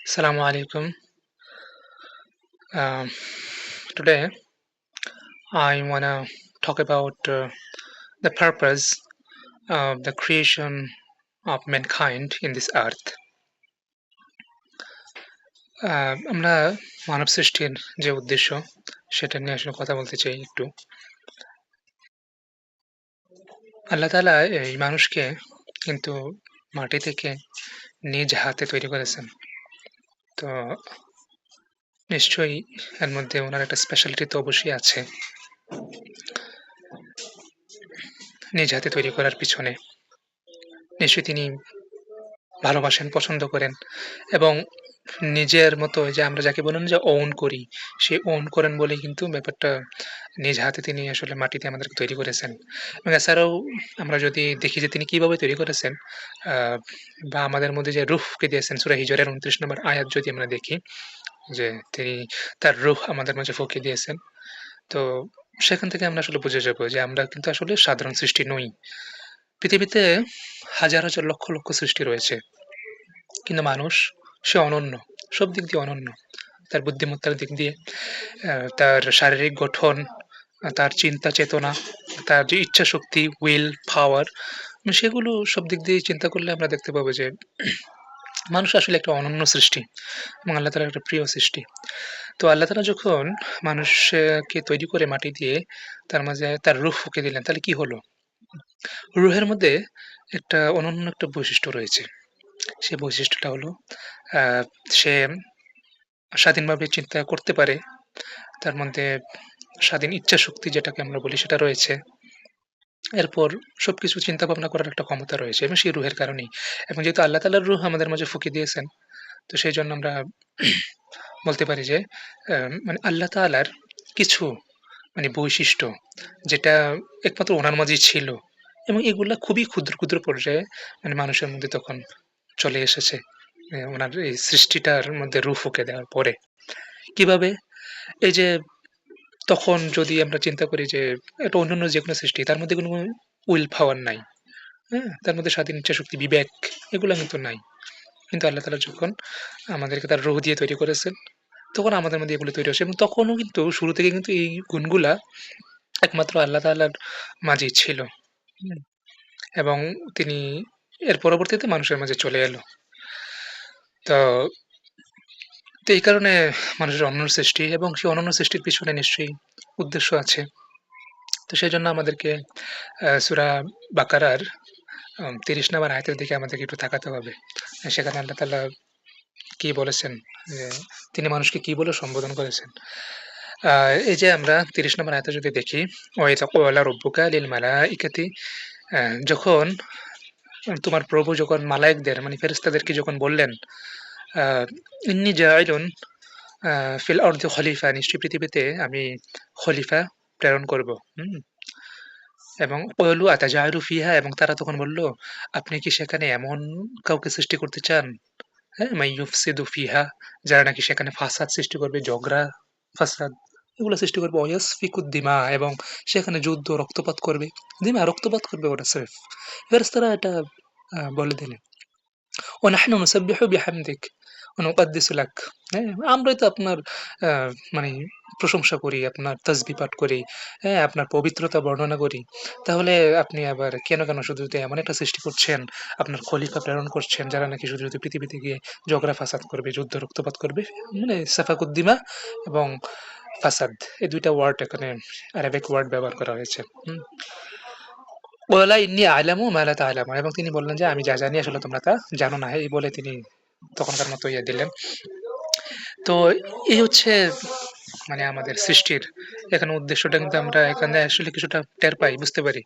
Assalamu alaikum. Um, Today, I want to talk about the purpose of the creation of mankind in this earth. আমরা মানব সৃষ্টির যে উদ্দেশ্য সেটা নিয়ে আসলে কথা বলতে চাই একটু। আল্লাহ তাআলা এই মানুষকে কিন্তু মাটি থেকে নিজ হাতে তৈরি করেছেন। তো নিশ্চয়ই এর মধ্যে উনার একটা স্পেশালিটি তো অবশ্যই আছে নিজ হাতে তৈরি করার পিছনে। নিশ্চয়ই তিনি ভালোবাসেন, পছন্দ করেন এবং নিজের মতো ওই যে আমরা যাকে বলেন যে own করি, সেই own করেন বলেই কিন্তু ব্যাপারটা নিজ হাতে তিনি আসলে মাটিতে আমাদেরকে তৈরি করেছেন। এবং এছাড়াও আমরা যদি দেখি যে তিনি কিভাবে তৈরি করেছেন আ বা আমাদের মধ্যে যে রূহ ফুঁকে দিয়েছেন সূরা হিজরের ২৯ নম্বর আয়াত যদি আমরা দেখি যে তিনি তার রূহ আমাদের মাঝে ফুঁকে দিয়েছেন। তো সেখান থেকে আমরা আসলে বুঝে যাবো যে আমরা কিন্তু আসলে সাধারণ সৃষ্টি নই। পৃথিবীতে হাজার, হাজার লক্ষ, লক্ষ সৃষ্টি রয়েছে। কিন্তু মানুষ সে অনন্য। সব দিক দিয়ে অনন্য। তার বুদ্ধিমত্তার দিক দিয়ে, তার শারীরিক গঠন, তার চিন্তা চেতনা, তার যে ইচ্ছাশক্তি, will power সেগুলো সব দিক দিয়ে চিন্তা করলে আমরা দেখতে পাবো যে মানুষ আসলে একটা অনন্য সৃষ্টি এবং আল্লাহ তাআলার একটা প্রিয় সৃষ্টি। তো আল্লাহ তাআলা যখন মানুষকে তৈরি করে মাটি দিয়ে তার মাঝে তার রূহ ফুঁকে দিলেন তাহলে কি হলো? রূহের মধ্যে একটা অনন্য একটা বৈশিষ্ট্য রয়েছে। সেই বৈশিষ্ট্যটা হলো আ সে স্বাধীনভাবে চিন্তা করতে পারে। তার মধ্যে স্বাধীন ইচ্ছাশক্তি যেটাকে আমরা বলি সেটা রয়েছে। এরপর সবকিছু চিন্তা ভাবনা করার একটা ক্ষমতা রয়েছে এবং সেই রুহের কারণেই। এবং যেহেতু আল্লাহ তাআলার রুহ আমাদের মাঝে ফুঁকে দিয়েছেন, তো সেজন্য আমরা বলতে পারি যে আ মানে আল্লাহ তাআলার কিছু বৈশিষ্ট্য যেটা একমাত্র উনার মাঝেই ছিল এবং এগুলা খুবই ক্ষুদ্র, ক্ষুদ্র পর্যায়ে মানুষের মধ্যে তখন চলে এসেছে। উনার এই সৃষ্টিটার মধ্যে রূহ ফুঁকে দেওয়ার পরে। কিভাবে? এই যে তখন যদি আমরা চিন্তা করি যে এটা অন্যান্য যেকোনো সৃষ্টি তার মধ্যে কোনো উইল পাওয়ার নাই। হ্যাঁ? তার মধ্যে স্বাধীন ইচ্ছাশক্তি, বিবেক এগুলা কিন্তু নাই। কিন্তু আল্লাহ তাআলা যখন আমাদেরকে তার রূহ দিয়ে তৈরি করেছেন, তখন আমাদের মধ্যে এগুলো তৈরি হয়েছে এবং তখনও কিন্তু শুরু থেকে কিন্তু এই গুণগুলা একমাত্র আল্লাহ তাআলার মাঝেই ছিল। হুম? এবং তিনি এর পরবর্তীতে মানুষের মাঝে চলে এলো। তো তো এই কারণে মানুষের অনন্য সৃষ্টি এবং সেই অনন্য সৃষ্টির পিছনে নিশ্চয়ই উদ্দেশ্য আছে। তো সেজন্য আমাদেরকে সূরা বাকারার ৩০ নম্বর আয়াতের দিকে আমাদেরকে একটু তাকাতে হবে। সেখানে আল্লাহ তাআলা কি বলেছেন যে তিনি মানুষকে কি বলে সম্বোধন করেছেন। আ এই যে আমরা ৩০ নম্বর আয়াতে যদি দেখি, "ওয়াইযা ক্বালা রাব্বুকা লিল মালাইকাতি" আ যখন তোমার প্রভু যখন মালায়েকদের ফেরেশতাদেরকে যখন বললেন, আ "ইন্নী জাইলুন ফিল আরদি খলিফা" নিশ্চয়ই পৃথিবীতে আমি খলিফা প্রেরণ করব। হুম? এবং ক্বালু আতাজালু ফিহা এবং তারা তখন বলল, "আপনি কি সেখানে এমন কাউকে সৃষ্টি করতে চান, হ্যাঁ? মাইয়ুফসিদু ফিহা যারা নাকি সেখানে ফাসাদ সৃষ্টি করবে, ঝগড়া, ফাসাদ এগুলো সৃষ্টি করবে। ওয়াসফিকুদ দিমা এবং সেখানে যুদ্ধ, রক্তপাত করবে। দিমা রক্তপাত করবে ওটা স্রেফ।" ফেরেশতারা এটা বলে দিলেন। "ওয়ানাহনু নুসাব্বিহু বিহামদিক ওয়া নুকাদ্দিসু লাক" হ্যাঁ? আমরাই তো আপনার আ মানে প্রশংসা করি, আপনার তাসবিহ পাঠ করি, হ্যাঁ? আপনার পবিত্রতা বর্ণনা করি। তাহলে আপনি আবার কেন শুধু এমন একটা সৃষ্টি করছেন, আপনার খলিফা প্রেরণ করছেন যারা নাকি শুধু পৃথিবীতে গিয়ে ঝগড়া ফাসাদ করবে, যুদ্ধ রক্তপাত করবে। সাফাকুদ্দিমা এবং ফাসাদ এই ২ টা ওয়ার্ড এখানে আরাবিক ওয়ার্ড ব্যবহার করা হয়েছে। হুম? ওয়ালা ইন্নী আ'লামু মা লা তা'লামুন এবং তিনি বললেন যে, "আমি যা জানি আসলে তোমরা তা জানো না।" এই বলে তিনি তখনকার মতো ইয়ে দিলেন। তো এই হচ্ছে আমাদের সৃষ্টির এখানে উদ্দেশ্যটা কিন্তু আমরা এখানে আসলে কিছুটা টের পাই, বুঝতে পারি।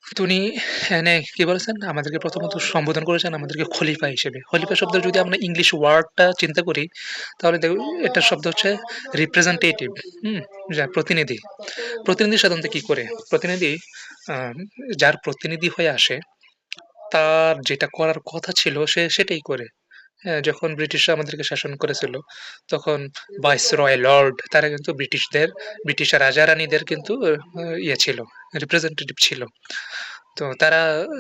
তো উনি এখানে কি বলেছেন? আমাদেরকে প্রথমত সম্বোধন করেছেন আমাদেরকে খলিফা হিসেবে। খলিফা শব্দের যদি আমরা ইংলিশ ওয়ার্ডটা চিন্তা করি, তাহলে এটার শব্দ হচ্ছে রিপ্রেজেন্টেটিভ, হুম? প্রতিনিধি। প্রতিনিধি সাধারণত কি করে? প্রতিনিধি আ যার প্রতিনিধি হয়ে আসে, তার যেটা করার কথা ছিল সে সেটাই করে। হ্যাঁ, যখন ব্রিটিশরা আমাদেরকে শাসন করেছিল, তখন ভাইসরয়, লর্ড তারা কিন্তু ব্রিটিশ রাজা-রানীদের কিন্তু ইয়ে ছিল, রিপ্রেজেন্টেটিভ ছিল। তো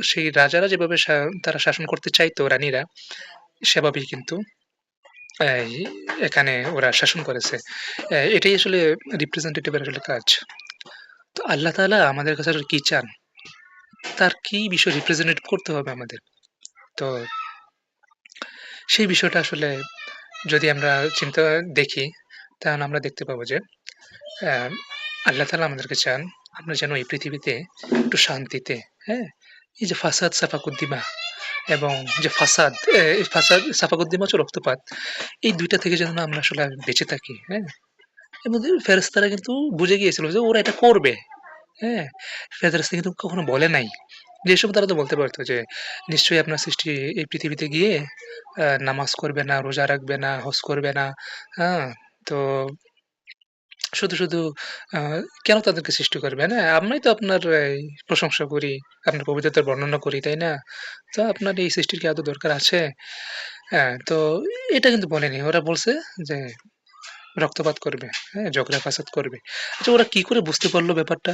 সেই রাজারা যেভাবে তারা শাসন করতে চাইতো রানীরা, সেভাবেই কিন্তু এই এখানে ওরা শাসন করেছে। এটাই আসলে রিপ্রেজেন্টেটিভ এর আসলে কাজ। তো আল্লাহ তাআলা আমাদের কাছে আসলে কি চান? তার কি বিষয় রিপ্রেজেন্টেটিভ করতে হবে আমাদের। তো সেই বিষয়টা আসলে যদি আমরা চিন্তা দেখি, তাহলে আমরা দেখতে পাবো যে অ্যা আল্লাহ তাআলা আমাদেরকে চান আমরা যেন এই পৃথিবীতে একটু শান্তিতে, হ্যাঁ? এই যে ফাসাদ সাফাকুদ্দিমা এবং যে ফাসাদ এই ফাসাদ সাফাকুদ্দিমা হচ্ছে রক্তপাত। এই ২ টা থেকে যেন আমরা আসলে বেঁচে থাকি, হ্যাঁ? এবং ফেরেশতারা কিন্তু বুঝে গিয়েছিল যে ওরা এটা করবে, হ্যাঁ? ফেরেশতা কিন্তু কখনো বলে নাই। যে এসব তারা তো বলতে পারত যে নিশ্চয়ই আপনার সৃষ্টি এই পৃথিবীতে গিয়ে নামাজ করবে না, রোজা রাখবে না, হজ করবে না, হ্যাঁ? তো শুধু আ কেন তাদেরকে সৃষ্টি করবেন? হ্যাঁ, আমরাই তো আপনার এই প্রশংসা করি, আপনার পবিত্রতার বর্ণনা করি, তাই না? তো আপনার এই সৃষ্টির কি আদৌ দরকার আছে? হ্যাঁ, তো এটা কিন্তু বলেনি। ওরা বলছে যে রক্তপাত করবে, হ্যাঁ? ঝগড়া ফাসাদ করবে। আচ্ছা ওরা কি করে বুঝতে পারল ব্যাপারটা?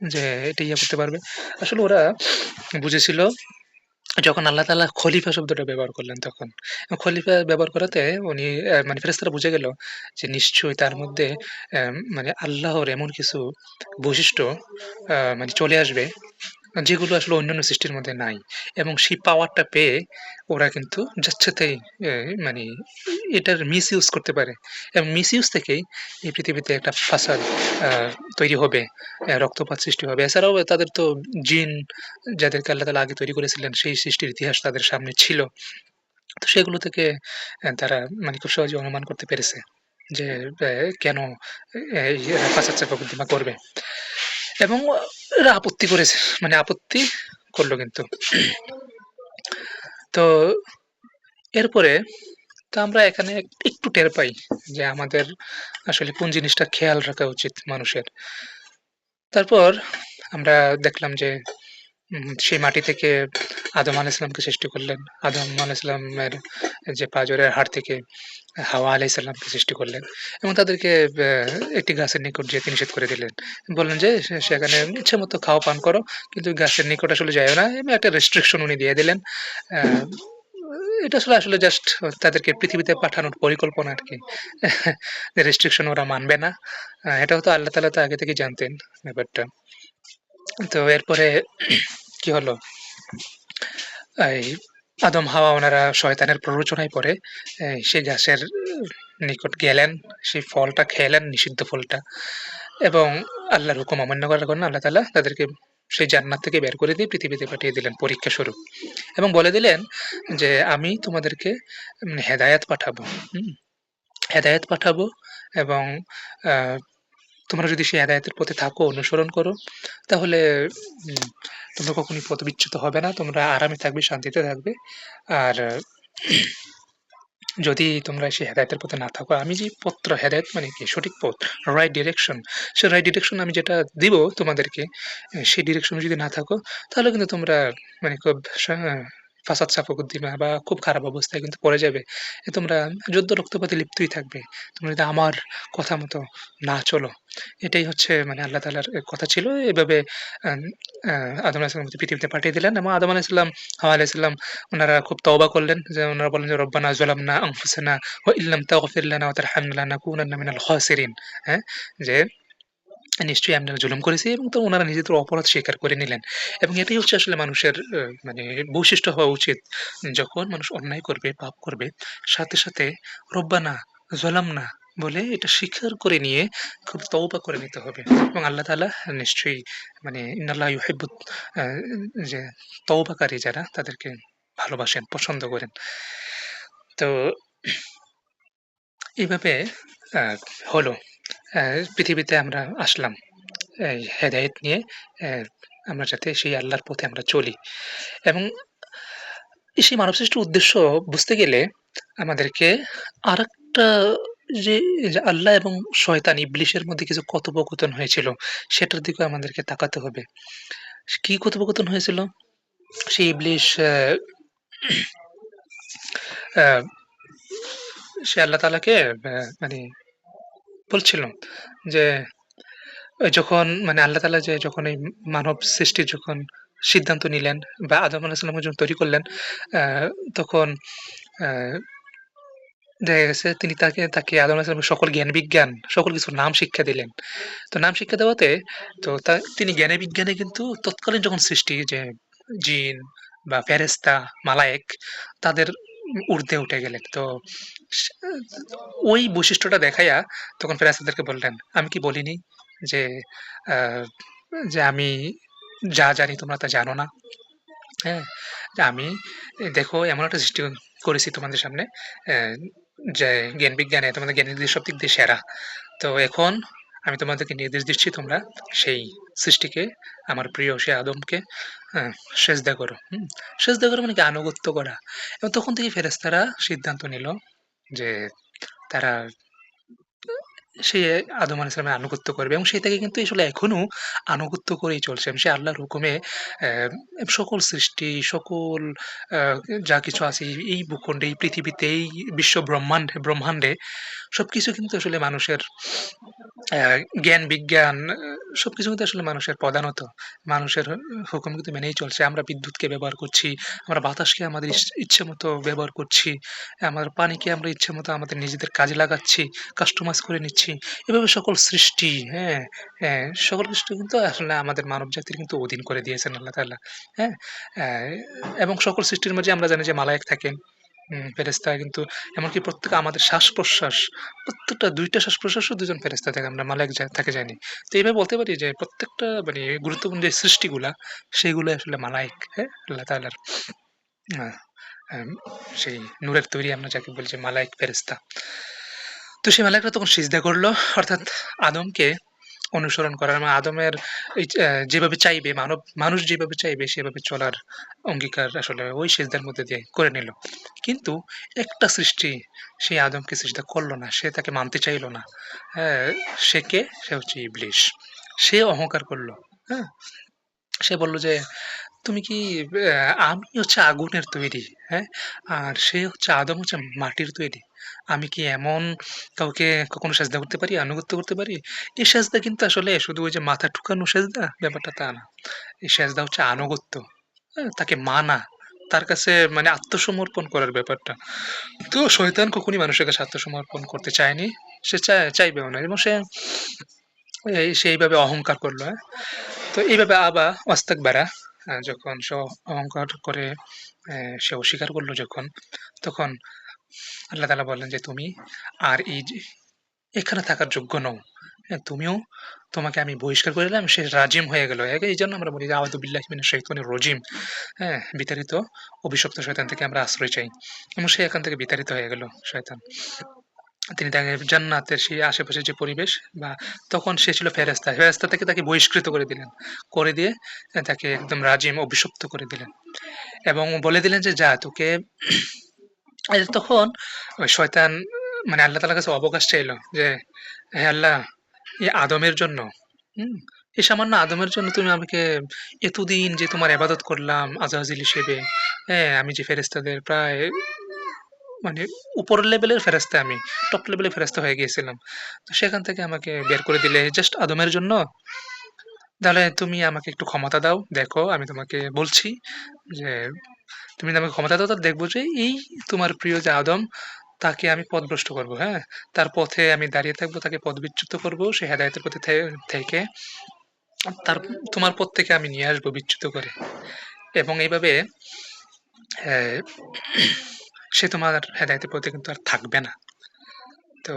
যে এটা ইয়ে করতে পারবে? আসলে ওরা বুঝেছিল যখন আল্লাহ তাআলা খলিফা শব্দটা ব্যবহার করলেন তখন। খলিফা ব্যবহার করাতে উনি মানে ফেরেশতারা বুঝে গেল যে নিশ্চয়ই তার মধ্যে মানে আল্লাহর এমন কিছু বৈশিষ্ট্য মানে চলে আসবে যেগুলো আসলে অন্যান্য সৃষ্টির মধ্যে নাই। এবং সেই পাওয়ারটা পেয়ে ওরা কিন্তু যাচ্ছেতাই এ মানে এটার মিসইউজ করতে পারে। এবং মিসইউজ থেকেই এই পৃথিবীতে একটা ফাসাদ আ তৈরি হবে, রক্তপাত সৃষ্টি হবে। এছাড়াও তাদের তো জিন যাদেরকে আল্লাহ তাআলা আগে তৈরি করেছিলেন সেই সৃষ্টির ইতিহাস তাদের সামনে ছিল। তো সেগুলো থেকে তারা মানে খুব সহজে অনুমান করতে পেরেছে যে কেন এরা ফাসাদ চাপাকুদ্দিমা করবে। এবং এরা আপত্তি করেছে। মানে আপত্তি করল কিন্তু। তো এরপরে তো আমরা এখানে একটু টের পাই যে আমাদের আসলে কোন জিনিসটা খেয়াল রাখা উচিত মানুষের। তারপর আমরা দেখলাম যে সেই মাটি থেকে আদম আলাইহিস সালামকে সৃষ্টি করলেন। আদম আলাইহিস সালামের যে পাঁজরের হাড় থেকে হাওয়া আলাইহিস সালামকে সৃষ্টি করলেন এবং তাদেরকে একটি গাছের নিকট যেতে নিষেধ করে দিলেন। বললেন যে সেখানে ইচ্ছামত খাও পান করো কিন্তু গাছের নিকট আসলে যাইও না। এমনি একটা রেস্ট্রিকশন উনি দিয়ে দিলেন। আ এটা আসলে জাস্ট তাদেরকে পৃথিবীতে পাঠানোর পরিকল্পনা আরকি। যে রেস্ট্রিকশন ওরা মানবে না। এটাও তো আল্লাহ তাআলা তো আগে থেকেই জানতেন ব্যাপারটা। তো এরপরে কি হলো? এই আদম হাওয়া উনারা শয়তানের প্ররোচনায় পড়ে সেই গাছের নিকট গেলেন, সেই ফলটা খেলেন, নিষিদ্ধ ফলটা এবং আল্লাহর হুকুম অমান্য করার কারণে আল্লাহ তাআলা তাদেরকে সেই জান্নাত থেকে বের করে দিয়ে পৃথিবীতে পাঠিয়ে দিলেন পরীক্ষা স্বরূপ এবং বলে দিলেন যে, "আমি তোমাদেরকে হেদায়েত পাঠাবো। হুম? হেদায়েত পাঠাবো এবং আ তোমরা যদি সেই হেদায়েতের পথে থাকো, অনুসরণ করো, তাহলে উম তোমরা কখনোই পথবিচ্যুত হবে না। তোমরা আরামে থাকবে, শান্তিতে থাকবে। আর যদি তোমরা সেই হেদায়েতের পথে না থাকো, আমি যে পথটা হেদায়েত মানে কি? সঠিক পথ, রাইট ডিরেকশন। সেই রাইট ডিরেকশন আমি যেটা দিব তোমাদেরকে, সেই ডিরেকশনে যদি না থাকো, তাহলে কিন্তু তোমরা মানে খুব ফাসাদ সাফাকুদ্দিমা বা খুব খারাপ অবস্থায় কিন্তু পড়ে যাবে। তোমরা যুদ্ধ রক্তপাতে লিপ্তই থাকবে। তোমরা যদি আমার কথা মতো না চলো। এটাই হচ্ছে মানে আল্লাহ তাআলার কথা ছিল। এভাবে আন আ আদম আলাইহিস সালামকে পৃথিবীতে পাঠিয়ে দিলেন এবং আদম আলাইহিস সালাম, হাওয়া আলাইহিস সালাম উনারা খুব তওবা করলেন। যে উনারা বললেন যে, "রব্বানা যালামনা আনফুসানা ওয়া ইল্লাম তাগফির লানা ওয়া তারহামনা লানাকুনান্না মিনাল খাসিরিন।" হ্যাঁ? যে নিশ্চয়ই আমরা জুলুম করেছি এবং তো উনারা নিজেদের অপরাধ স্বীকার করে নিলেন। এবং এটাই হচ্ছে আসলে মানুষের মানে বৈশিষ্ট্য হওয়া উচিত। যখন মানুষ অন্যায় করবে, পাপ করবে, সাথে রব্বানা যালামনা বলে এটা স্বীকার করে নিয়ে খুব তওবা করে নিতে হবে। এবং আল্লাহ তাআলা নিশ্চয়ই মানে ইন্নাল্লাহা ইউহিব্বুত আ যে তওবাকারী যারা তাদেরকে ভালোবাসেন, পছন্দ করেন। তো এভাবে আ হলো। আ পৃথিবীতে আমরা আসলাম। এই হেদায়েত নিয়ে অ্যা আমরা যাতে সেই আল্লাহর পথে আমরা চলি। এবং সেই মানব সৃষ্টির উদ্দেশ্য বুঝতে গেলে আমাদেরকে আরেকটা যে যে আল্লাহ এবং শয়তান ইবলিসের মধ্যে কিছু কথোপকথন হয়েছিল, সেটার দিকেও আমাদেরকে তাকাতে হবে। কি কথোপকথন হয়েছিল? সেই ইবলিস আ সে আল্লাহ তাআলাকে মানে বলছিল যে যখন মানে আল্লাহ তাআলা যে যখন এই মানব সৃষ্টির যখন সিদ্ধান্ত নিলেন বা আদম আলাইহিস সালামকে যখন তৈরি করলেন, আ তখন আ দেখা গেছে তিনি তাকে আদম আলাইহিস সালামের সকল জ্ঞান বিজ্ঞান সকল কিছুর নাম শিক্ষা দিলেন। তো নাম শিক্ষা দেওয়াতে তিনি জ্ঞানে বিজ্ঞানে কিন্তু তৎকালীন যখন সৃষ্টি যে জিন বা ফেরেশতা, মালায়েক তাদের ঊর্ধ্বে উঠে গেলেন। তো সে ওই বৈশিষ্ট্যটা দেখাইয়া তখন ফেরেশতাদেরকে বললেন, "আমি কি বলিনি যে আ যে আমি যা জানি তোমরা তা জানো না?" হ্যাঁ? যে আমি দেখো এমন একটা সৃষ্টি করেছি তোমাদের সামনে অ্যা যে জ্ঞান বিজ্ঞানে তোমাদের জ্ঞানীদের সব দিক দিয়ে সেরা। তো এখন আমি তোমাদেরকে নির্দেশ দিচ্ছি তোমরা সেই সৃষ্টিকে আমার প্রিয় সে আদমকে হ্যাঁ, সেজদা করো। সেজদা করা মানে কি আনুগত্য করা। এবং তখন থেকেই ফেরেশতারা সিদ্ধান্ত নিল যে তারা সে আদম আলাইহিস সালামের আনুগত্য করবে এবং সে থেকে কিন্তু আসলে এখনো আনুগত্য করেই চলছে। সে আল্লাহর হুকুমে সকল সৃষ্টি, সকল আ যা কিছু আছে এই ভূখণ্ডে, এই পৃথিবীতে, এই বিশ্ব ব্রহ্মাণ্ডে সবকিছু কিন্তু আসলে মানুষের অ্যা জ্ঞান, বিজ্ঞান সবকিছু কিন্তু আসলে মানুষের প্রধানত মানুষের হুকুম কিন্তু মেনেই চলছে। আমরা বিদ্যুৎকে ব্যবহার করছি, আমরা বাতাসকে আমাদের ইচ্ছেমতো ব্যবহার করছি, আমার পানিকে আমরা ইচ্ছেমতো আমাদের নিজেদের কাজে লাগাচ্ছি, কাস্টমাইজ করে নিচ্ছি। এভাবে সকল সৃষ্টি, হ্যাঁ? সকল কিছু কিন্তু আসলে আমাদের মানবজাতির কিন্তু অধীন করে দিয়েছেন আল্লাহ তাআলা। হ্যাঁ? অ্যা এবং সকল সৃষ্টির মাঝে আমরা জানি যে মালায়েক থাকেন। ফেরেশতা কিন্তু এমনকি প্রত্যেক আমাদের শ্বাস-প্রশ্বাস প্রত্যেকটা ২ টা শ্বাস-প্রশ্বাসও ২ জন ফেরেশতা থাকে। আমরা মালায়েক থাকে জানি। তো এইভাবে বলতে পারি যে প্রত্যেকটা মানে গুরুত্বপূর্ণ যে সৃষ্টিগুলা সেগুলো আসলে মালায়েক, হ্যাঁ? আল্লাহ তাআলার আ আম সেই নূরের তৈরি আমরা যাকে বলি যে মালায়েক ফেরেশতা। তো সেই মালায়েকরা তখন সিজদা করল অর্থাৎ আদমকে অনুসরণ করার এবং আদমের এই যেভাবে চাইবে মানুষ যেভাবে চাইবে সেভাবে চলার অঙ্গীকার আসলে ওই সিজদার মধ্যে দিয়ে করে নিল। কিন্তু একটা সৃষ্টি সেই আদমকে সিজদা করল না। সে তাকে মানতে চাইল না। হ্যাঁ? সে কে? সে হচ্ছে ইবলিস। সে অহংকার করল। হ্যাঁ? সে বলল যে তুমি কি আমি হচ্ছে আগুনের তৈরি, হ্যাঁ? আর সে হচ্ছে আদম হচ্ছে মাটির তৈরি। আমি কি এমন কাউকে কখনো সেজদা করতে পারি, আনুগত্য করতে পারি? এই সেজদা কিন্তু আসলে শুধু ওই যে মাথা ঠুকানো সেজদা, ব্যাপারটা তা না। এই সেজদা হচ্ছে আনুগত্য, হ্যাঁ? তাকে মানা, তার কাছে মানে আত্মসমর্পণ করার ব্যাপারটা। তো শয়তান কখনই মানুষের কাছে আত্মসমর্পণ করতে চায়নি। সে চাইবেও না এবং সে এইভাবে অহংকার করল, হ্যাঁ? তো এইভাবে ওয়াস্তাকবারা যখন সে অহংকার করে সে অস্বীকার করল যখন, তখন আল্লাহ তাআলা বললেন যে, "তুমি আর এই যে এখানে থাকার যোগ্য নও। হ্যাঁ? তোমাকে আমি বহিষ্কার করে দিলাম।" সে রাজিম হয়ে গেল। এইজন্য আমরা বলি যে, "আউযু বিল্লাহি মিনাশ শাইতানির রাজিম।" হ্যাঁ? বিতাড়িত অভিশপ্ত শয়তান থেকে আমরা আশ্রয় চাই। এবং সে এখান থেকে বিতাড়িত হয়ে গেল শয়তান। তিনি তাকে জান্নাতের সেই আশেপাশে যে পরিবেশ বা তখন সে ছিল ফেরেশতা। ফেরেশতা থেকে তাকে বহিষ্কৃত করে দিলেন। করে দিয়ে তাকে একদম রাজিম অভিশপ্ত করে দিলেন। এবং বলে দিলেন যে, "যা তোকে" তখন ওই শয়তান মানে আল্লাহ তাআলার কাছে অবকাশ চাইল যে, "হে আল্লাহ, এই আদমের জন্য, হুম? এই সামান্য আদমের জন্য তুমি আমাকে এতদিন যে তোমার ইবাদত করলাম আজাজিল হিসেবে, হ্যাঁ? আমি যে ফেরেশতাদের প্রায় মানে উপরের লেভেলের ফেরেশতা আমি। টপ লেভেলের ফেরেশতা হয়ে গিয়েছিলাম। তো সেখান থেকে আমাকে বের করে দিলে জাস্ট আদমের জন্য। তাহলে তুমি আমাকে একটু ক্ষমতা দাও। দেখো আমি তোমাকে বলছি যে তুমি যদি আমাকে ক্ষমতা দাও তো দেখব যে এই তোমার প্রিয় যে আদম তাকে আমি পথভ্রষ্ট করব, হ্যাঁ? তার পথে আমি দাঁড়িয়ে থাকবো, তাকে পথবিচ্যুত করব। সে হেদায়েতের পথে থেকে তার তোমার পথ থেকে আমি নিয়ে আসবো বিচ্যুত করে। এবং এইভাবে অ্যা সে তোমার হেদায়েতের পথে কিন্তু আর থাকবে না। তো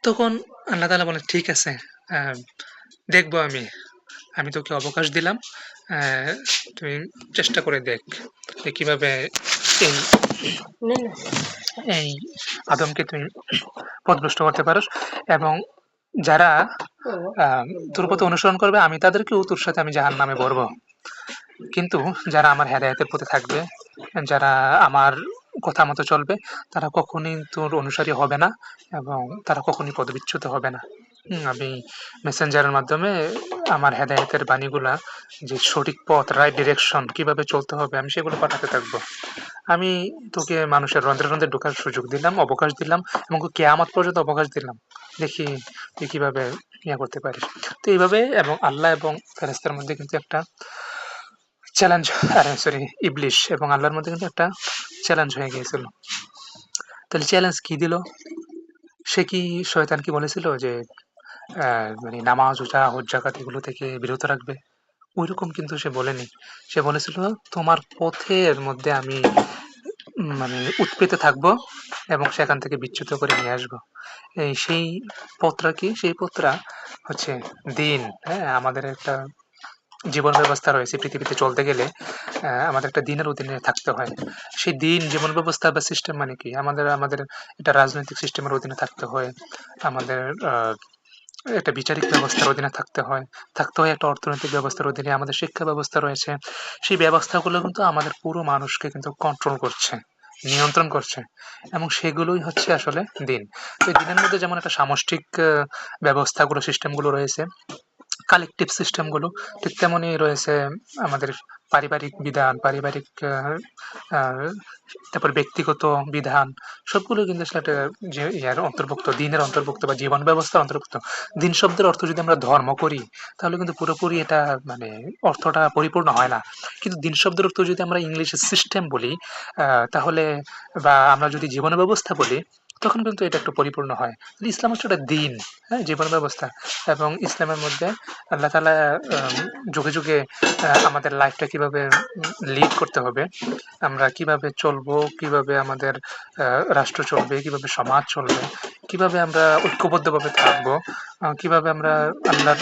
তখন আল্লাহ তাআলা বলেন, "ঠিক আছে, আ দেখব আমি। আমি তোকে অবকাশ দিলাম। অ্যা তুই চেষ্টা করে দেখ যে কিভাবে এই এই আদমকে তুই পথভ্রষ্ট করতে পারোস এবং যারা আ তোর পথ অনুসরণ করবে আমি তাদেরকেও তোর সাথে আমি জাহান্নামে ভরবো। কিন্তু যারা আমার হেদায়েতের পথে থাকবে, যারা আমার কথা মতো চলবে, তারা কখনোই তোর অনুসারী হবে না এবং তারা কখনোই পদবিচ্যুত হবে না।" আমি মেসেঞ্জারের মাধ্যমে আমার হেদায়েতের বাণীগুলা যে সঠিক পথ, রাইট ডিরেকশন কিভাবে চলতে হবে আমি সেগুলো পাঠাতে থাকবো। আমি তোকে মানুষের রন্ধ্রে, রন্ধ্রে ঢোকার সুযোগ দিলাম, অবকাশ দিলাম এবং কিয়ামত পর্যন্ত অবকাশ দিলাম। দেখি তুই কিভাবে করতে পারিস। তো এইভাবে এবং আল্লাহ এবং ফেরেশতার মধ্যে কিন্তু একটা চ্যালেঞ্জ আরে সরি ইবলিস এবং আল্লাহর মধ্যে কিন্তু একটা চ্যালেঞ্জ হয়ে গিয়েছিল। তাহলে চ্যালেঞ্জ কি দিল? সে কি শয়তান কি বলেছিল যে মানে নামাজ, রোজা, হজ, জাকাত এগুলো থেকে বিরত রাখবে? ঐরকম কিন্তু সে বলেনি। সে বলেছিল তোমার পথের মধ্যে আমি মানে উৎপেতে থাকবো এবং সেখান থেকে বিচ্যুত করে নিয়ে আসবো। সেই পথটা কি? সেই পথটা হচ্ছে দিন। হ্যাঁ? আমাদের একটা জীবন ব্যবস্থা রয়েছে পৃথিবীতে চলতে গেলে আমাদের একটা দিনের অধীনে থাকতে হয়। সেই দিন জীবন ব্যবস্থা বা সিস্টেম মানে কি? আমাদের একটা রাজনৈতিক সিস্টেমের অধীনে থাকতে হয়। আমাদের আ একটা বিচারিক ব্যবস্থার অধীনে থাকতে হয়। থাকতে হয় একটা অর্থনৈতিক ব্যবস্থার অধীনে। আমাদের শিক্ষা ব্যবস্থা রয়েছে। সেই ব্যবস্থাগুলো কিন্তু আমাদের পুরো মানুষকে কিন্তু কন্ট্রোল করছে, নিয়ন্ত্রণ করছে এবং সেগুলোই হচ্ছে আসলে দিন। তো এই দিনের মধ্যে যেমন একটা সামষ্টিক ব্যবস্থাগুলো, সিস্টেমগুলো রয়েছে, কালেকটিভ সিস্টেমগুলো, ঠিক তেমনই রয়েছে আমাদের পারিবারিক বিধান, পারিবারিক আ তারপর ব্যক্তিগত বিধান সবগুলো কিন্তু আসলে একটা যে ইয়ার অন্তর্ভুক্ত, দিনের অন্তর্ভুক্ত বা জীবন ব্যবস্থার অন্তর্ভুক্ত। দিন শব্দের অর্থ যদি আমরা ধর্ম করি, তাহলে কিন্তু পুরোপুরি এটা মানে অর্থটা পরিপূর্ণ হয় না। কিন্তু দিন শব্দের অর্থ যদি আমরা ইংলিশে সিস্টেম বলি, তাহলে বা আমরা যদি জীবন ব্যবস্থা বলি, তখন কিন্তু এটা একটু পরিপূর্ণ হয়। ইসলাম হচ্ছে একটা দিন, হ্যাঁ? জীবন ব্যবস্থা এবং ইসলামের মধ্যে আল্লাহ তাআলা যুগে, যুগে আমাদের লাইফটা কিভাবে লিড করতে হবে, আমরা কিভাবে চলবো, কিভাবে আমাদের আ রাষ্ট্র চলবে, কিভাবে সমাজ চলবে, কিভাবে আমরা ঐক্যবদ্ধভাবে থাকবো, কিভাবে আমরা আল্লাহর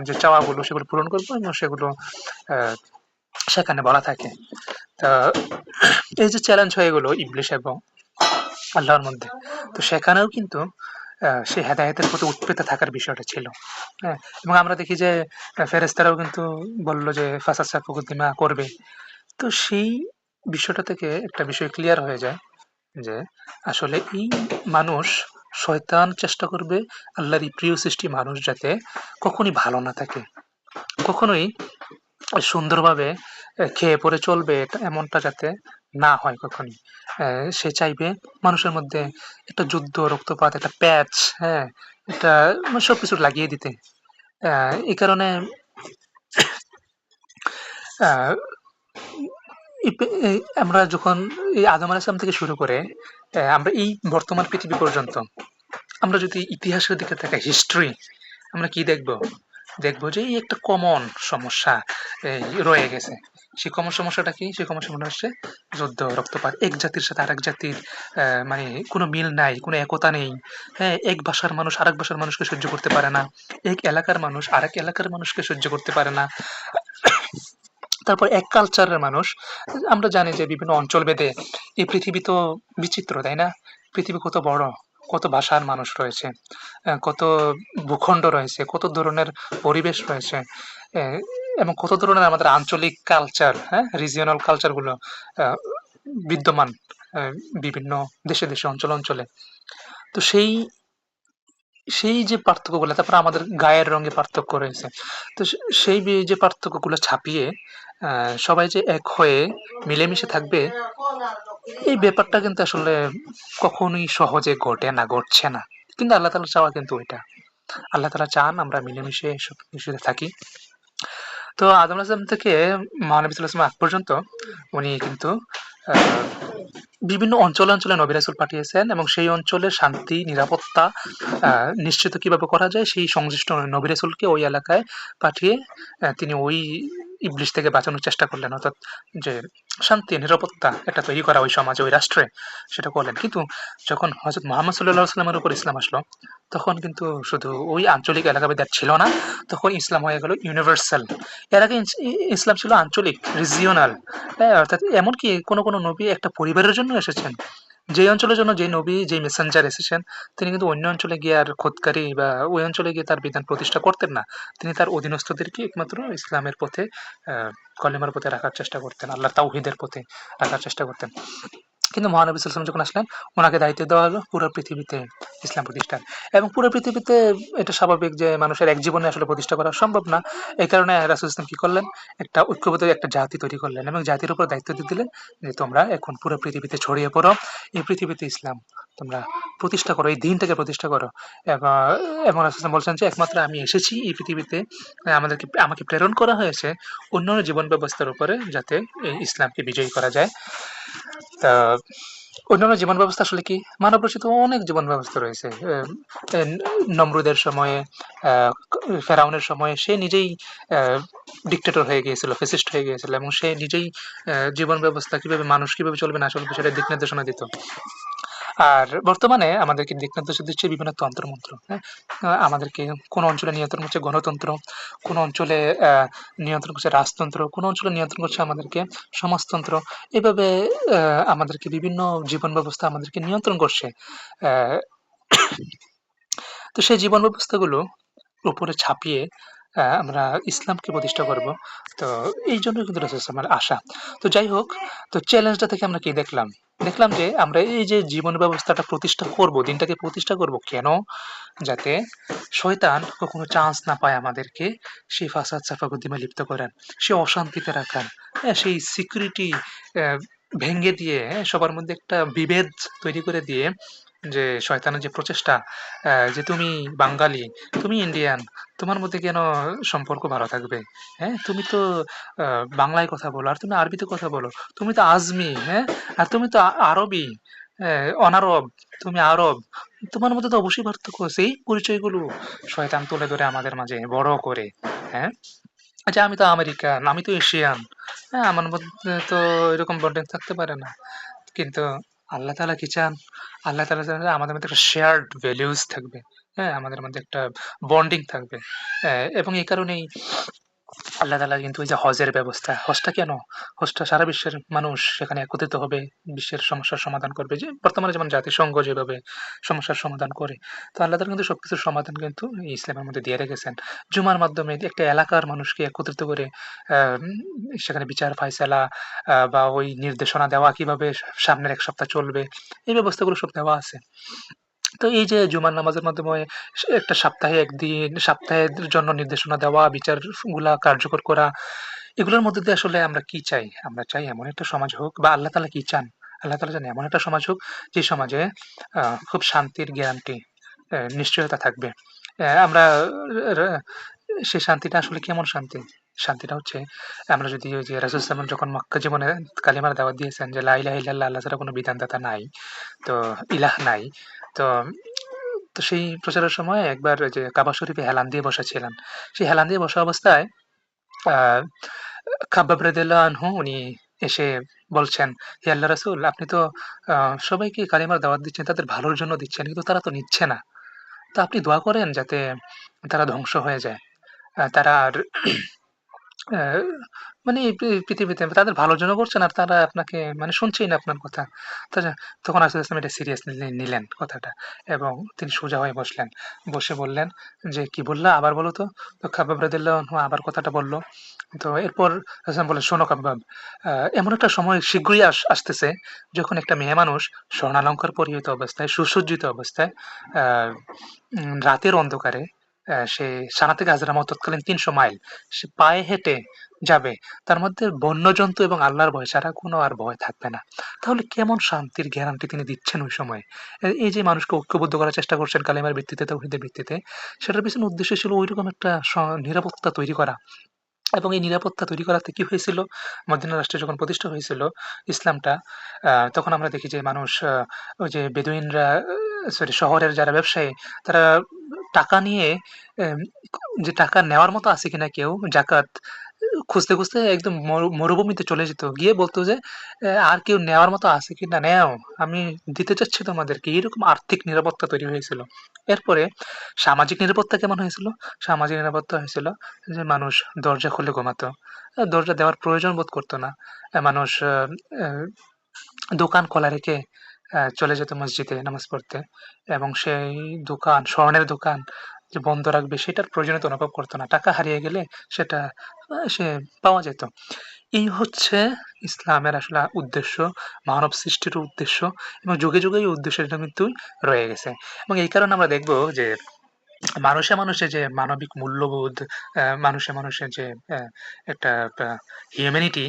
যে চাওয়াগুলো সেগুলো পূরণ করবো এবং সেগুলো আ সেখানে বলা থাকে। তা এই যে চ্যালেঞ্জ হয়ে গেল ইবলিস এবং আল্লাহর মধ্যে। তো সেখানেও কিন্তু সে হেদায়েতের প্রতি উৎপেতে থাকার বিষয়টা ছিল। হ্যাঁ? এবং আমরা দেখি যে ফেরেশতারাও কিন্তু বলল যে ফাসাসফাকু দিমা করবে। তো সেই বিষয়টা থেকে একটা বিষয় ক্লিয়ার হয়ে যায় যে আসলে এই মানুষ শয়তান চেষ্টা করবে আল্লাহর এই প্রিয় সৃষ্টি মানুষ যাতে কখনই ভালো না থাকে। কখনোই সুন্দরভাবে খেয়ে পরে চলবে এমনটা যাতে না হয় কখনই। সে চাইবে মানুষের মধ্যে একটা যুদ্ধ, রক্তপাত, একটা প্যাচ, হ্যাঁ? একটা মানে সবকিছু লাগিয়ে দিতে। আ এই কারণে আ এই আমরা যখন এই আদম আলাইহিস সালাম থেকে শুরু করে আমরা এই বর্তমান পৃথিবী পর্যন্ত আমরা যদি ইতিহাসের দিকে তাকাই হিস্ট্রি আমরা কি দেখব? দেখব যে এই একটা কমন সমস্যা রয়ে গেছে। সেই কমন সমস্যাটা কি? সেই কমন সমস্যা হচ্ছে যুদ্ধ, রক্তপাত। এক জাতির সাথে আরেক জাতির মানে কোনো মিল নাই, কোনো একতা নেই। হ্যাঁ? এক ভাষার মানুষ আরেক ভাষার মানুষকে সহ্য করতে পারে না। এক এলাকার মানুষ আরেক এলাকার মানুষকে সহ্য করতে পারে না। তারপর এক কালচারের মানুষ আমরা জানি যে বিভিন্ন অঞ্চলভেদে এই পৃথিবী তো বিচিত্র, তাই না? পৃথিবী কত বড়, কত ভাষার মানুষ রয়েছে, কত ভূখণ্ড রয়েছে, কত ধরনের পরিবেশ রয়েছে, অ্যা এবং কত ধরনের আমাদের আঞ্চলিক কালচার, হ্যাঁ? রিজিওনাল কালচার গুলো আ বিদ্যমান আ বিভিন্ন দেশে, দেশে অঞ্চলে, অঞ্চলে। তো সেই যে পার্থক্যগুলা, তারপরে আমাদের গায়ের রঙে পার্থক্য রয়েছে। তো সেই যে পার্থক্যগুলো ছাপিয়ে আ সবাই যে এক হয়ে মিলেমিশে থাকবে, এই ব্যাপারটা কিন্তু আসলে কখনোই সহজে ঘটে না, ঘটছে না। কিন্তু আল্লাহ তাআলার চাওয়া কিন্তু ওইটা। আল্লাহ তাআলা চান আমরা মিলেমিশে সবকিছুতে থাকি। তো আদম আলাইহিস সালাম থেকে মহানবী সাল্লাল্লাহু আলাইহি ওয়াসাল্লাম আগ পর্যন্ত উনি কিন্তু আ বিভিন্ন অঞ্চলে, অঞ্চলে নবী রাসূল পাঠিয়েছেন এবং সেই অঞ্চলের শান্তি, নিরাপত্তা নিশ্চিত কিভাবে করা যায় সেই সংশ্লিষ্ট নবী রাসূলকে ওই এলাকায় পাঠিয়ে তিনি ওই ইবলিস থেকে বাঁচানোর চেষ্টা করলেন। অর্থাৎ যে শান্তি, নিরাপত্তা এটা তৈরি করা ওই সমাজে, ওই রাষ্ট্রে সেটা করলেন। কিন্তু যখন হযরত মুহাম্মদ সাল্লাল্লাহু আলাইহি ওয়াসাল্লামের উপর ইসলাম আসলো, তখন কিন্তু শুধু ওই আঞ্চলিক এলাকাভেদে আর ছিল না। তখন ইসলাম হয়ে গেল ইউনিভার্সাল। এর আগে ইসলাম ছিল আঞ্চলিক, রিজিওনাল। হ্যাঁ? অর্থাৎ এমনকি কোনো নবী একটা পরিবারের জন্য এসেছেন। যেই অঞ্চলের জন্য যেই নবী, যেই মেসেঞ্জার এসেছেন, তিনি কিন্তু অন্য অঞ্চলে গিয়ে আর খোদকারি বা ওই অঞ্চলে গিয়ে তার বিধান প্রতিষ্ঠা করতেন না। তিনি তার অধীনস্থদেরকে একমাত্র ইসলামের পথে আ কলেমার পথে রাখার চেষ্টা করতেন। আল্লাহর তাওহীদের পথে রাখার চেষ্টা করতেন। কিন্তু মহানবী সাল্লাল্লাহু আলাইহি ওয়াসাল্লাম যখন আসলেন, উনাকে দায়িত্ব দেওয়া হলো পুরো পৃথিবীতে ইসলাম প্রতিষ্ঠার। এবং পুরো পৃথিবীতে এটা স্বাভাবিক যে মানুষের এক জীবনে আসলে প্রতিষ্ঠা করা সম্ভব না। এই কারণে রাসূল ইসলাম কি করলেন? একটা ঐক্যবদ্ধ একটা জাতি তৈরি করলেন এবং জাতির উপর দায়িত্ব দিয়ে দিলেন যে তোমরা এখন পুরো পৃথিবীতে ছড়িয়ে পড়ো। এই পৃথিবীতে ইসলাম তোমরা প্রতিষ্ঠা করো, এই দ্বীনটাকে প্রতিষ্ঠা করো। এবং এবং রাসূল সাল্লাল্লাহু বলছেন যে একমাত্র আমি এসেছি এই পৃথিবীতে আমাকে প্রেরণ করা হয়েছে অন্যান্য জীবন ব্যবস্থার উপরে যাতে এই ইসলামকে বিজয়ী করা যায়। তা অন্যান্য জীবন ব্যবস্থা আসলে কি? মানব রচিত অনেক জীবন ব্যবস্থা রয়েছে। এ নমরুদের সময়ে, আ ফেরাউনের সময়ে সে নিজেই আ ডিক্টেটর হয়ে গিয়েছিল, ফ্যাসিস্ট হয়ে গিয়েছিল এবং সে নিজেই জীবন ব্যবস্থা কিভাবে মানুষ কিভাবে চলবে না চলবে সেটার দিক নির্দেশনা দিত। আর বর্তমানে আমাদেরকে দিক নির্দেশনা দিচ্ছে বিভিন্ন তন্ত্রমন্ত্র। হ্যাঁ? আমাদেরকে কোন অঞ্চলে নিয়ন্ত্রণ করছে গণতন্ত্র, কোন অঞ্চলে আ নিয়ন্ত্রণ করছে রাজতন্ত্র, কোন অঞ্চলে নিয়ন্ত্রণ করছে আমাদেরকে সমাজতন্ত্র। এভাবে আ আমাদেরকে বিভিন্ন জীবন ব্যবস্থা আমাদেরকে নিয়ন্ত্রণ করছে। আ তো সেই জীবন ব্যবস্থাগুলো উপরে ছাপিয়ে আমরা ইসলামকে প্রতিষ্ঠা করব। তো এইজন্যই কিন্তু রাসূল সাল্লাল্লাহু আলাইহি ওয়াসাল্লামের আশা। তো যাই হোক, তো চ্যালেঞ্জটা থেকে আমরা কি দেখলাম? দেখলাম যে আমরা এই যে জীবন ব্যবস্থাটা প্রতিষ্ঠা করব, দিনটাকে প্রতিষ্ঠা করব কেন? যাতে শয়তান কখনো চান্স না পায় আমাদেরকে সেই ফাসাদ সাফাকুদ্দিমে লিপ্ত করার, সে অশান্তিতে রাখার, হ্যাঁ? সেই সিকিউরিটি অ্যা ভেঙে দিয়ে, হ্যাঁ? সবার মধ্যে একটা বিভেদ তৈরি করে দিয়ে যে শয়তানের যে প্রচেষ্টা যে তুমি বাঙালি, তুমি ইন্ডিয়ান, তোমার মধ্যে কেন সম্পর্ক ভালো থাকবে? হ্যাঁ? তুমি তো আ বাংলায় কথা বলো, আর তুমি আরবিতে কথা বলো। তুমি তো আজমি, হ্যাঁ? আর তুমি তো আরবি, অনারব, তুমি আরব। তোমার মধ্যে তো অবশ্যই পার্থক্য আছে। এই পরিচয়গুলো শয়তান তুলে ধরে আমাদের মাঝে বড় করে, হ্যাঁ? যে আমি তো আমেরিকান, আমি তো এশিয়ান। হ্যাঁ? আমার মধ্যে তো এরকম বন্ডিং থাকতে পারে না। কিন্তু আল্লাহ তাআলা কি চান? আল্লাহ তাআলা চান যে আমাদের মধ্যে একটা শেয়ার্ড ভ্যালুস থাকবে। হ্যাঁ? আমাদের মধ্যে একটা বন্ডিং থাকবে। এবং এই কারণেই আল্লাহ তাআলা কিন্তু ওই যে হজের ব্যবস্থা, হজটা কেন? হজটা সারা বিশ্বের মানুষ সেখানে একত্রিত হবে, বিশ্বের সমস্যার সমাধান করবে। যে বর্তমানে যেমন জাতিসংঘ যেভাবে সমস্যার সমাধান করে। তো আল্লাহ তাআলা কিন্তু সবকিছুর সমাধান কিন্তু এই ইসলামের মধ্যে দিয়ে রেখেছেন। জুমার মাধ্যমে একটা এলাকার মানুষকে একত্রিত করে আম সেখানে বিচার ফায়সালা বা ওই নির্দেশনা দেওয়া কিভাবে সামনের ১ সপ্তাহ চলবে, এই ব্যবস্থাগুলো সব দেওয়া আছে। তো এই যে জুমার নামাজের মাধ্যমে একটা সপ্তাহে ১ দিন, সপ্তাহের জন্য নির্দেশনা দেওয়া, বিচারগুলা কার্যকর করা, এগুলোর মধ্যে দিয়ে আসলে আমরা কি চাই? আমরা চাই এমন একটা সমাজ হোক বা আল্লাহ তাআলা কি চান? আল্লাহ তাআলা চান এমন একটা সমাজ হোক যে সমাজে খুব শান্তির গ্যারান্টি, নিশ্চয়তা থাকবে। আমরা রা সেই শান্তিটা আসলে কেমন শান্তি? শান্তিটা হচ্ছে আমরা যদি ওই যে রাসূল সাল্লাল্লাহু আলাইহি ওয়াসাল্লাম যখন মক্কা জীবনে কালিমার দাওয়াত দিয়েছেন যে, লা ইলাহা ইল্লাল্লাহ আল্লাহ ছাড়া কোন বিধানদাতা নাই। তো ইলাহ নাই। তো তো সেই প্রচারের সময় একবার ওই যে কাবা শরীফে হেলান দিয়ে বসেছিলেন। সেই হেলান দিয়ে বসা অবস্থায় আ খাব্বাব রাদিয়াল্লাহু আনহু উনি এসে বলছেন, "হে আল্লাহর রাসূল আপনি তো আ সবাইকে কালিমার দাওয়াত দিচ্ছেন, তাদের ভালোর জন্য দিচ্ছেন। কিন্তু তারা তো নিচ্ছে না। তো আপনি দোয়া করেন যাতে তারা ধ্বংস হয়ে যায়। তারা আর অ্যা মানে পৃথিবীতে তাদের ভালোর জন্য করছেন আর তারা আপনাকে মানে শুনছেই না আপনার কথা। তো তখন রাসূল সাল্লাল্লাহু আলাইহি ওয়াসাল্লাম এটা সিরিয়াসলি নিলেন কথাটা এবং তিনি সোজা হয়ে বসলেন। বসে বললেন যে, "কি বললা? আবার বলো তো?" তো খাব্বাব রাদিয়াল্লাহু আনহু আবার কথাটা বলল। তো এরপর রাসূল বললেন, "শোনো খাব্বাব, এমন একটা সময় শীঘ্রই আসতেছে যখন একটা মেয়ে মানুষ স্বর্ণালঙ্কার পরিহিত অবস্থায়, সুসজ্জিত অবস্থায় আ রাতের অন্ধকারে সে সানা থেকে হাজরামত তৎকালীন ৩০০ মাইল সে পায়ে হেঁটে যাবে। তার মধ্যে বন্যজন্তু এবং আল্লাহর ভয় ছাড়া কোনো আর ভয় থাকবে না। তাহলে কেমন শান্তির গ্যারান্টি তিনি দিচ্ছেন ওই সময়? এই যে মানুষকে ঐক্যবদ্ধ করার চেষ্টা করছেন কালিমার ভিত্তিতে, তাওহীদের ভিত্তিতে, সেটার পেছনে উদ্দেশ্য ছিল ঐরকম একটা নিরাপত্তা তৈরি করা। এবং এই নিরাপত্তা তৈরি করাতে কি হয়েছিল? মদিনা রাষ্ট্র যখন প্রতিষ্ঠা হয়েছিল ইসলামটা, তখন আমরা দেখি যে মানুষ ওই যে বেদুইনরা সরি শহরের যারা ব্যবসায়ী তারা টাকা নিয়ে এম যে টাকা নেওয়ার মতো আছে কিনা কেউ জাকাত খুঁজতে, খুঁজতে একদম মরুভূমিতে চলে যেত। গিয়ে বলত যে, আর কেউ নেওয়ার মতো আছে কিনা নেও। আমি দিতে চাচ্ছি তোমাদেরকে।" এরকম আর্থিক নিরাপত্তা তৈরি হয়েছিল। এরপরে সামাজিক নিরাপত্তা কেমন হয়েছিল? সামাজিক নিরাপত্তা হয়েছিল যে মানুষ দরজা খুলে ঘুমাতো। দরজা দেওয়ার প্রয়োজন বোধ করত না। মানুষ আ দোকান খোলা রেখে চলে যেত মসজিদে নামাজ পড়তে এবং সেই দোকান, স্বর্ণের দোকান যে বন্ধ রাখবে সেটার প্রয়োজনীয়তা অনুভব করত না। টাকা হারিয়ে গেলে সেটা সে পাওয়া যেত। এই হচ্ছে ইসলামের আসলে উদ্দেশ্য, মানব সৃষ্টির উদ্দেশ্য এবং যুগে, যুগে এই উদ্দেশ্যটা কিন্তু রয়ে গেছে। এবং এই কারণে আমরা দেখব যে মানুষে, মানুষে যে মানবিক মূল্যবোধ, মানুষে, মানুষে যে একটা হিউম্যানিটি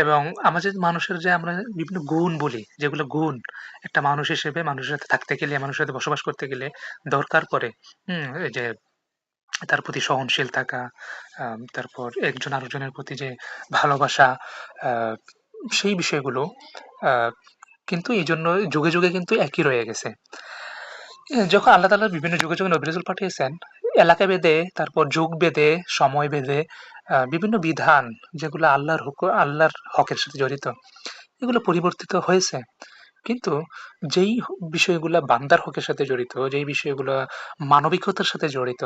এবং আমাদের মানুষের যে আমরা বিভিন্ন গুণ বলি, যেগুলো গুণ একটা মানুষ হিসেবে মানুষের সাথে থাকতে গেলে, মানুষের সাথে বসবাস করতে গেলে দরকার পড়ে। এই যে তার প্রতি সহনশীল থাকা, তারপর একজন আরেকজনের প্রতি যে ভালোবাসা, আ সেই বিষয়গুলো আ কিন্তু এইজন্য যুগে, যুগে কিন্তু একই রয়ে গেছে। যখন আল্লাহ তাআলা বিভিন্ন যুগে, যুগে নবী রাসূল পাঠিয়েছেন, এলাকা ভেদে, তারপর যুগ ভেদে, সময় ভেদে বিভিন্ন বিধান যেগুলো আল্লাহর হকের সাথে জড়িত, এগুলো পরিবর্তিত হয়েছে। কিন্তু যেই বিষয়গুলা বান্দার হকের সাথে জড়িত, যেই বিষয়গুলা মানবিকতার সাথে জড়িত,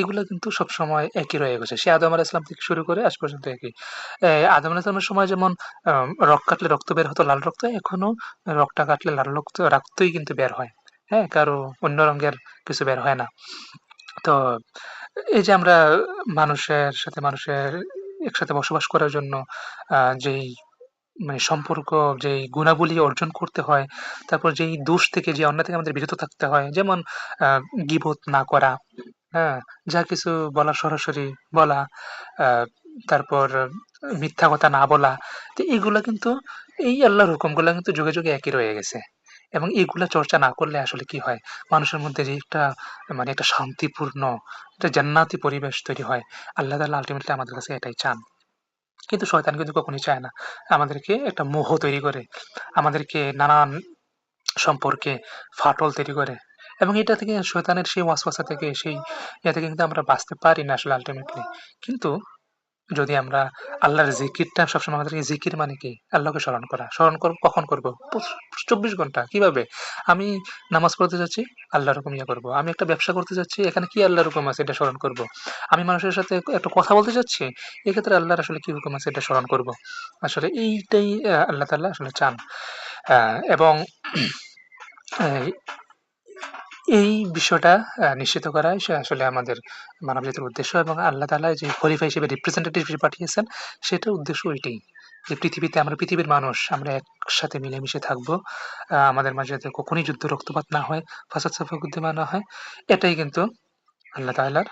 এগুলা কিন্তু সবসময় একই রয়ে গেছে। সে আদম আলাইহিস সালাম থেকে শুরু করে আজ পর্যন্ত একই। আদম আলাইহিস সালামের সময় যেমন রক কাটলে রক্ত বের হতো লাল রক্ত, এখনো রগটা কাটলে লাল রক্তই কিন্তু বের হয়। হ্যাঁ? কারো অন্য রঙের কিছু বের হয় না। তো এই যে আমরা মানুষের একসাথে বসবাস করার জন্য যেই মানে সম্পর্ক, যেই গুণাবলী অর্জন করতে হয়, তারপর যেই দোষ থেকে, যে অন্যায় থেকে আমাদের বিরত থাকতে হয়। যেমন আ গীবত না করা, হ্যাঁ? যা কিছু বলার সরাসরি বলা, আ তারপর মিথ্যা কথা না বলা। তো এগুলা কিন্তু এই আল্লাহর হুকুমগুলা কিন্তু যুগে, যুগে একই রয়ে গেছে। এবং এগুলা চর্চা না করলে আসলে কি হয়? মানুষের মধ্যে যে একটা মানে একটা শান্তিপূর্ণ একটা জান্নাতি পরিবেশ তৈরি হয়। আল্লাহ তাআলা আল্টিমেটলি আমাদের কাছে এটাই চান। কিন্তু শয়তান কিন্তু কখনোই চায় না। আমাদেরকে একটা মোহ তৈরি করে, আমাদেরকে নানান সম্পর্কে ফাটল তৈরি করে। এবং এটা থেকে শয়তানের সেই ওয়াসওয়াসা থেকে, সেই ইয়ে থেকে কিন্তু আমরা বাঁচতে পারি না আসলে আল্টিমেটলি। কিন্তু যদি আমরা আল্লাহর জিকিরটা সবসময়, আমাদেরকে জিকির মানে কি? আল্লাহকে স্মরণ করা। স্মরণ কখন করব? ২৪ ঘন্টা। কিভাবে? আমি নামাজ পড়তে যাচ্ছি, আল্লাহর হুকুম ইয়ে করব। আমি একটা ব্যবসা করতে যাচ্ছি, এখানে কি আল্লাহর হুকুম আছে এটা স্মরণ করব। আমি মানুষের সাথে একটা কথা বলতে যাচ্ছি, এক্ষেত্রে আল্লাহর আসলে কি হুকুম আছে এটা স্মরণ করব। আসলে এইটাই আল্লাহ তাআলা আসলে চান। এবং এই এই বিষয়টা নিশ্চিত করাই আসলে আমাদের মানবজাতির উদ্দেশ্য, এবং আল্লাহ তাআলা যে খলিফা হিসেবে রিপ্রেজেন্টেটিভ হিসেবে পাঠিয়েছেন, সেটার উদ্দেশ্য ওইটাই। যে আমরা পৃথিবীর মানুষ, আমরা একসাথে মিলেমিশে থাকবো। আমাদের মাঝে যাতে কখনোই যুদ্ধ রক্তপাত না হয়, ফাসাদ ফাসাদ না হয়। এটাই কিন্তু আল্লাহ তাআলার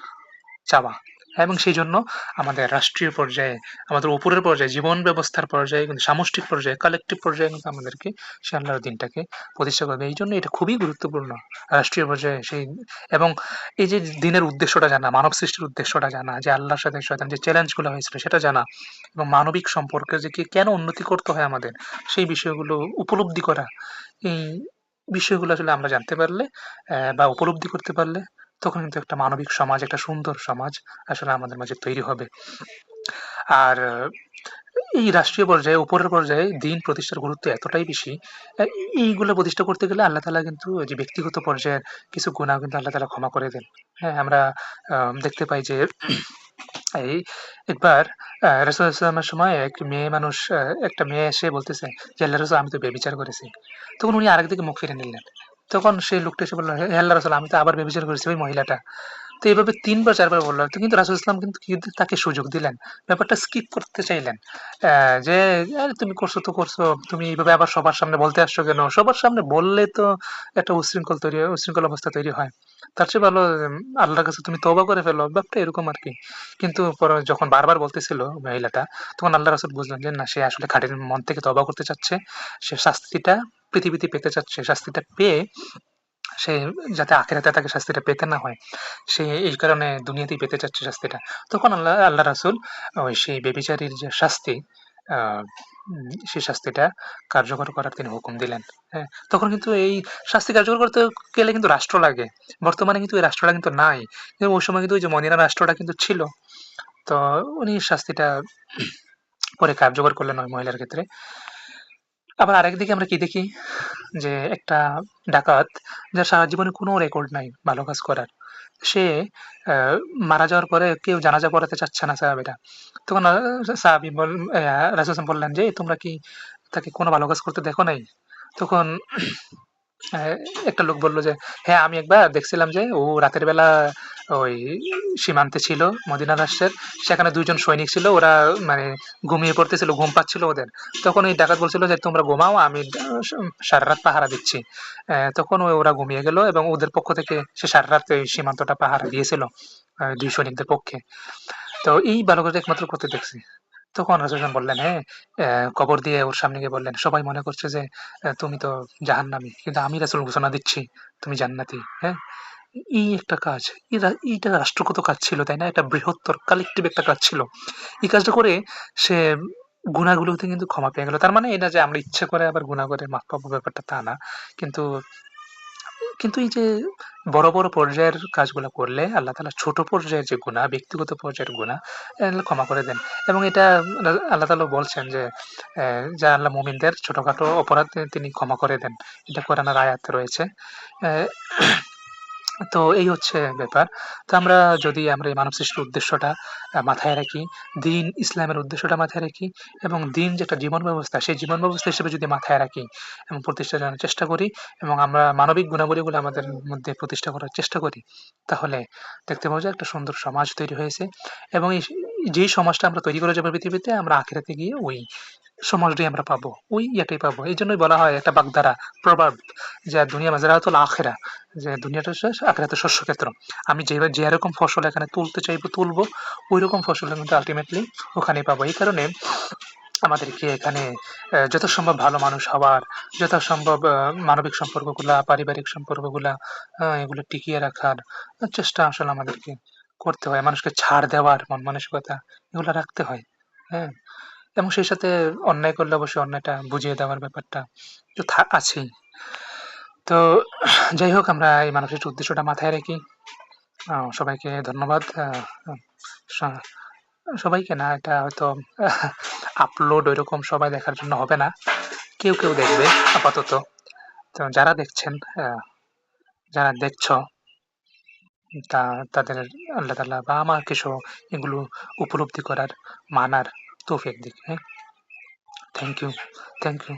চাওয়া। এবং সেইজন্য আমাদের রাষ্ট্রীয় পর্যায়ে, আমাদের উপরের পর্যায়ে, জীবন ব্যবস্থার পর্যায়ে, কিন্তু সামষ্টিক পর্যায়ে, কালেক্টিভ পর্যায়ে কিন্তু আমাদেরকে সে আল্লাহর দিনটাকে প্রতিষ্ঠা করবে। এইজন্য এটা খুবই গুরুত্বপূর্ণ রাষ্ট্রীয় পর্যায়ে সেই। এবং এই যে দিনের উদ্দেশ্যটা জানা, মানব সৃষ্টির উদ্দেশ্যটা জানা, যে আল্লাহর সাথে শয়তানের যে চ্যালেঞ্জগুলো হয়েছিল সেটা জানা, এবং মানবিক সম্পর্কে যে কেন উন্নতি করতে হয় আমাদের, সেই বিষয়গুলো উপলব্ধি করা। এই বিষয়গুলো আসলে আমরা জানতে পারলে বা উপলব্ধি করতে পারলে, তখন কিন্তু একটা মানবিক সমাজ, একটা সুন্দর সমাজ আসলে আমাদের মাঝে তৈরি হবে। আর এই রাষ্ট্রীয় পর্যায়ে, উপরের পর্যায়ে দিন প্রতিষ্ঠার গুরুত্ব এতটাই বেশি, আ এইগুলো প্রতিষ্ঠা করতে গেলে আল্লাহ তাআলা কিন্তু যে ব্যক্তিগত পর্যায়ের কিছু গুনাহ কিন্তু আল্লাহ তাআলা ক্ষমা করে দেন। হ্যাঁ? আমরা দেখতে পাই যে এই একবার রাসূলুল্লাহ সাল্লাল্লাহু আলাইহি ওয়াসাল্লামের সময় এক মেয়ে মানুষ, একটা মেয়ে এসে বলতেছে যে, "আল্লাহর রাসূল, আমি তো ব্যভিচার করেছি।" তখন উনি আরেকদিকে মুখ ফিরিয়ে নিলেন। তখন সেই লোকটা এসে বলল, "হে আল্লাহর রাসূল, আমি তো আবার ব্যভিচার করেছি, ওই মহিলাটা।" তো এভাবে ৩ বার ৪ বার বলল। তো কিন্তু রাসূল ইসলাম কিন্তু তাকে সুযোগ দিলেন। ব্যাপারটা স্কিপ করতে চাইলেন। যে, "আরে তুমি করছো তো করছো। তুমি এভাবে আবার সবার সামনে বলতে আসছো কেন? সবার সামনে বললে তো একটা উচ্ছৃঙ্খল অবস্থা তৈরি হয়। তার চেয়ে ভালো আল্লাহর কাছে তুমি তওবা করে ফেলো।" ব্যাপারটা এরকম আরকি। কিন্তু পরে যখন বারবার বলতেছিল মহিলাটা, তখন আল্লাহ রাসূল বুঝলেন যে না, সে আসলে খাঁটি মন থেকে তওবা করতে চাচ্ছে। সে শাস্তিটা পৃথিবীতে পেতে চাচ্ছে। শাস্তিটা পেয়ে সে যাতে আখিরাতে তাকে শাস্তিটা পেতে না হয়, সে এই কারণে দুনিয়াতেই পেতে চাচ্ছে শাস্তিটা। তখন আল্লাহ রাসূল সেই ব্যভিচারীর যে শাস্তি, আ সেই শাস্তিটা কার্যকর করার তিনি হুকুম দিলেন। হ্যাঁ? তখন কিন্তু এই শাস্তি কার্যকর করতে গেলে কিন্তু রাষ্ট্র লাগে। বর্তমানে কিন্তু ওই রাষ্ট্রটা কিন্তু নাই। কিন্তু ওই সময় কিন্তু ওই যে মদিনা রাষ্ট্রটা কিন্তু ছিল। তো উনি শাস্তিটা পরে কার্যকর করলেন ওই মহিলার ক্ষেত্রে। আবার আরেকদিকে আমরা কি দেখি? যে একটা ডাকাত, যার সারা জীবনে কোনো রেকর্ড নাই ভালো কাজ করার। সে আ মারা যাওয়ার পরে কেউ জানাজা পড়াতে চাচ্ছে না সাহাবীরা। তখন সাহাবী রাসূল বললেন যে, "তোমরা কি তাকে কোনো ভালো কাজ করতে দেখো নাই?" তখন অ্যা একটা লোক বলল যে, "হ্যাঁ, আমি একবার দেখছিলাম যে ও রাতের বেলা ওই সীমান্তে ছিল মদিনা রাষ্ট্রের। সেখানে ২ জন সৈনিক ছিল। ওরা মানে ঘুমিয়ে পড়তেছিল, ঘুম পাচ্ছিল ওদের। তখন ওই ডাকাত বলছিল যে, 'তোমরা ঘুমাও, আমি সারারাত পাহারা দিচ্ছি।' তখন ওরা ঘুমিয়ে গেল, এবং ওদের পক্ষ থেকে সে সারারাত এই সীমান্তটা পাহারা দিয়েছিল ২ সৈনিকদের পক্ষে। তো এই ভালো কাজটা একমাত্র করতে দেখছি। তখন রাসূল বললেন, "হ্যাঁ।" কবর দিয়ে ওর সামনে গিয়ে বললেন, "সবাই মনে করছে যে তুমি তো জাহান্নামী। কিন্তু আমি রাসূল ঘোষণা দিচ্ছি তুমি জান্নাতি।" হ্যাঁ? এই একটা কাজ। এইটা রাষ্ট্রগত কাজ ছিল, তাই না? একটা বৃহত্তর কালেক্টিভ একটা কাজ ছিল। এই কাজটা করে সে গুনাহগুলোতে কিন্তু ক্ষমা পেয়ে গেল। তার মানে এটা যে আমরা ইচ্ছা করে আবার গুনাহ করে মাফ পাবো ব্যাপারটা তা না। কিন্তু কিন্তু এই যে বড়, বড় পর্যায়ের কাজগুলা করলে আল্লাহ তাআলা ছোট পর্যায়ের যে গুনাহ, ব্যক্তিগত পর্যায়ের গুনাহ, এগুলো ক্ষমা করে দেন। এবং এটা আল্লাহ তাআলা বলছেন যে, যে আল্লাহ মুমিনদের ছোটখাটো অপরাধ তিনি ক্ষমা করে দেন। এটা কোরআনের আয়াতে রয়েছে। অ্যা তো এই হচ্ছে ব্যাপার। তো যদি আমরা এই মানব সৃষ্টির উদ্দেশ্যটা মাথায় রাখি, ইসলামের উদ্দেশ্যটা মাথায় রাখি এবং যে একটা জীবন ব্যবস্থা, সেই জীবন ব্যবস্থা হিসেবে যদি মাথায় রাখি এবং প্রতিষ্ঠার জন্য চেষ্টা করি এবং আমরা মানবিক গুণাবলীগুলো আমাদের মধ্যে প্রতিষ্ঠা করার চেষ্টা করি, তাহলে দেখতে পাবো যে একটা সুন্দর সমাজ তৈরি হয়েছে এবং যেই সমাজটা আমরা তৈরি করে যাবো পৃথিবীতে, আমরা আখিরাতে গিয়ে ওই সমাজটাই আমরা পাবো। ওই ইয়াটাই পাবো। এইজন্যই বলা হয় একটা বাগধারা, proverb যে দুনিয়া মাযরাআতুল আখিরা, যে দুনিয়াটা হচ্ছে আখিরাতের শস্যক্ষেত্র। আমি যেরকম ফসল এখানে তুলতে চাইবো তুলবো, ঐরকম ফসল কিন্তু আল্টিমেটলি ওখানেই পাবো। এই কারণে আমাদেরকে এখানে যথাসম্ভব ভালো মানুষ হওয়ার, যথাসম্ভব মানবিক সম্পর্কগুলা, পারিবারিক সম্পর্কগুলা এগুলো টিকিয়ে রাখার চেষ্টা আসলে আমাদেরকে করতে হয়। মানুষকে ছাড় দেওয়ার মন মানসিকতা এগুলা রাখতে হয়। হ্যাঁ? এবং সেই সাথে অন্যায় করলে অবশ্যই অন্যায়টা বুঝিয়ে দেওয়ার ব্যাপারটা তো আছেই। তো যাই হোক, আমরা এই মানসিক উদ্দেশ্যটা মাথায় রেখে সবাইকে ধন্যবাদ। স সবাইকে না, এটা হয়তো আপলোড ঐরকম সবাই দেখার জন্য হবে না। কেউ, কেউ দেখবে আপাতত। তো যারা দেখছেন, আ যারা দেখছ তা তাদের আল্লাহ তাআলা বা আমাকে সহ এগুলো উপলব্ধি করার, মানার তৌফিক দিক। হ্যাঁ? Thank you, thank you.